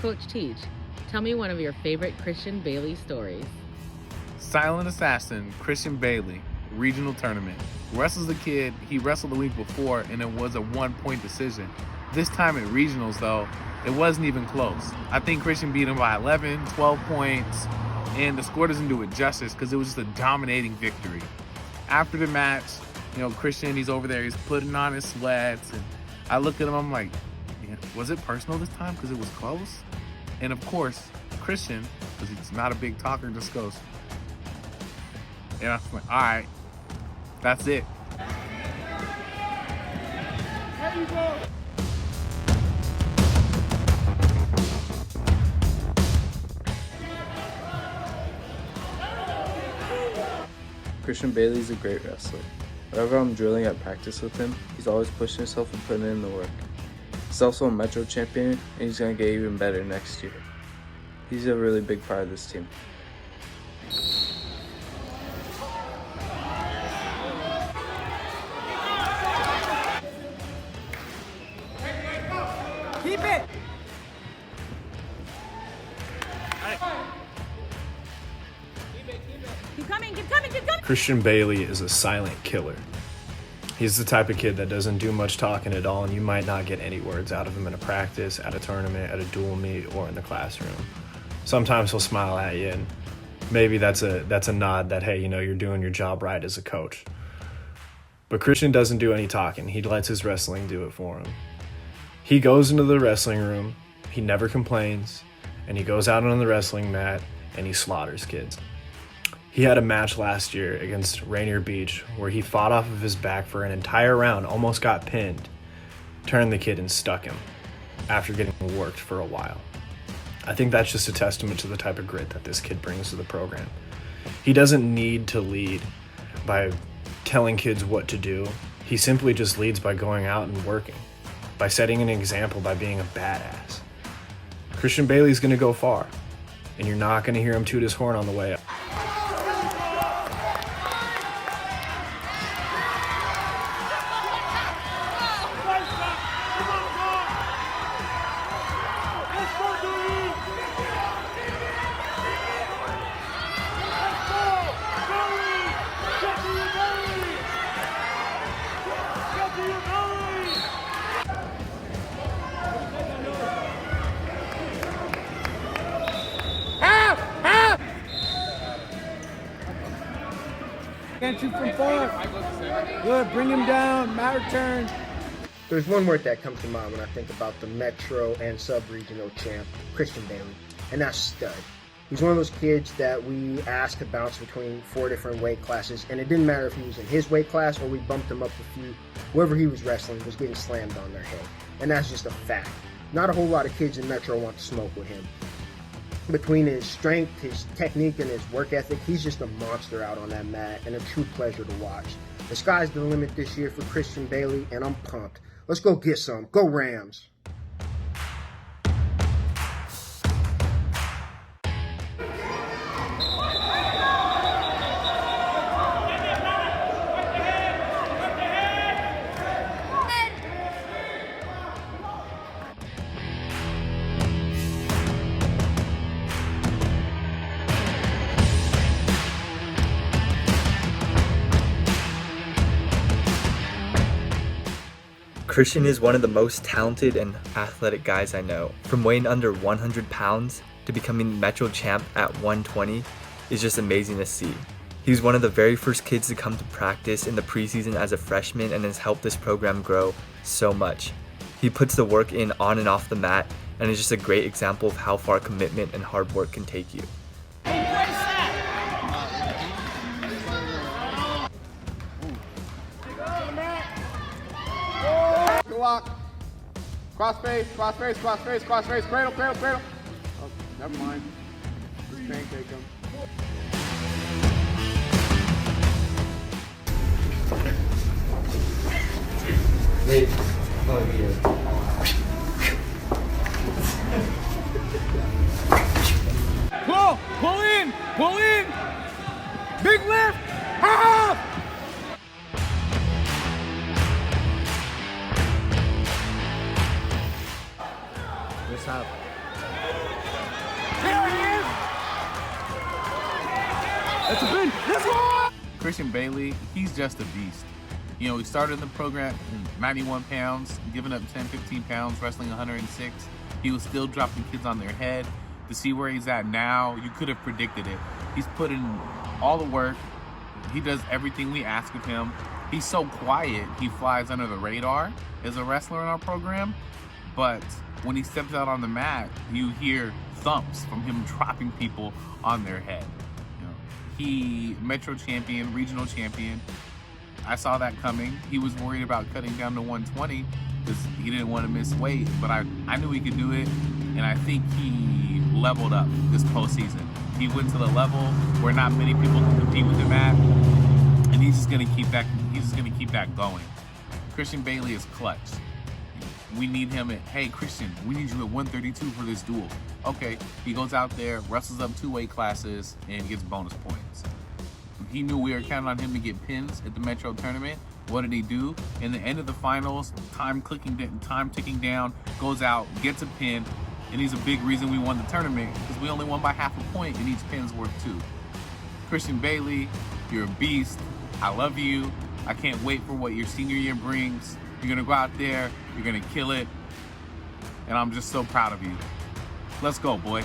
Coach Teach. Tell me one of your favorite Christian Bailey stories. Silent Assassin, Christian Bailey, regional tournament. Wrestles a kid, he wrestled the week before and it was a 1-point decision. This time at regionals though, it wasn't even close. I think Christian beat him by 11, 12 points, and the score doesn't do it justice because it was just a dominating victory. After the match, Christian, he's over there, he's putting on his sweats, and I look at him, I'm like, yeah, was it personal this time because it was close? And of course, Christian, because he's not a big talker, just goes, I'm like, all right, that's it. There you go. Christian Bailey is a great wrestler. Whenever I'm drilling at practice with him, he's always pushing himself and putting in the work. He's also a Metro champion, and he's going to get even better next year. He's a really big part of this team. Keep it! Keep coming, keep coming, keep coming! Christian Bailey is a silent killer. He's the type of kid that doesn't do much talking at all, and you might not get any words out of him in a practice, at a tournament, at a dual meet, or in the classroom. Sometimes he'll smile at you, and maybe that's a nod that, hey, you're doing your job right as a coach. But Christian doesn't do any talking. He lets his wrestling do it for him. He goes into the wrestling room, he never complains, and he goes out on the wrestling mat, and he slaughters kids. He had a match last year against Rainier Beach where he fought off of his back for an entire round, almost got pinned, turned the kid and stuck him after getting worked for a while. I think that's just a testament to the type of grit that this kid brings to the program. He doesn't need to lead by telling kids what to do. He simply just leads by going out and working, by setting an example, by being a badass. Christian Bailey's going to go far, and you're not going to hear him toot his horn on the way up. Can't shoot from far. Good, bring him down, mat return. There's one word that comes to mind when I think about the Metro and Sub-Regional champ, Christian Bailey, and that's stud. He's one of those kids that we asked to bounce between 4 different weight classes, and it didn't matter if he was in his weight class or we bumped him up a few. Wherever he was wrestling was getting slammed on their head, and that's just a fact. Not a whole lot of kids in Metro want to smoke with him. Between his strength, his technique, and his work ethic, he's just a monster out on that mat and a true pleasure to watch. The sky's the limit this year for Christian Bailey, and I'm pumped. Let's go get some. Go Rams! Christian is one of the most talented and athletic guys I know. From weighing under 100 pounds to becoming Metro champ at 120 is just amazing to see. He's one of the very first kids to come to practice in the preseason as a freshman and has helped this program grow so much. He puts the work in on and off the mat and is just a great example of how far commitment and hard work can take you. Lock. Cross face, cross face, cross face, cross face, cradle, cradle, cradle. Oh, never mind. Just pancake him. Wait. Oh, yeah. Pull in, pull in. Big lift. Ha! What's up? That's a pin. Let's go! Christian Bailey, he's just a beast. You know, he started in the program 91 pounds, giving up 10, 15 pounds, wrestling 106. He was still dropping kids on their head. To see where he's at now, you could have predicted it. He's put in all the work. He does everything we ask of him. He's so quiet, he flies under the radar as a wrestler in our program. But when he steps out on the mat, you hear thumps from him dropping people on their head. You know, he Metro champion, regional champion. I saw that coming. He was worried about cutting down to 120 because he didn't want to miss weight, but I knew he could do it, and I think he leveled up this postseason. He went to the level where not many people can compete with him at, and he's just gonna keep that. He's just gonna keep that going. Christian Bailey is clutch. We need him at, hey Christian, we need you at 132 for this duel. Okay, he goes out there, wrestles up 2 weight classes, and gets bonus points. He knew we were counting on him to get pins at the Metro tournament. What did he do? In the end of the finals, time ticking down, goes out, gets a pin, and he's a big reason we won the tournament because we only won by half a point and each pin's worth 2. Christian Bailey, you're a beast. I love you. I can't wait for what your senior year brings. You're gonna go out there, you're gonna kill it, and I'm just so proud of you. Let's go, boy.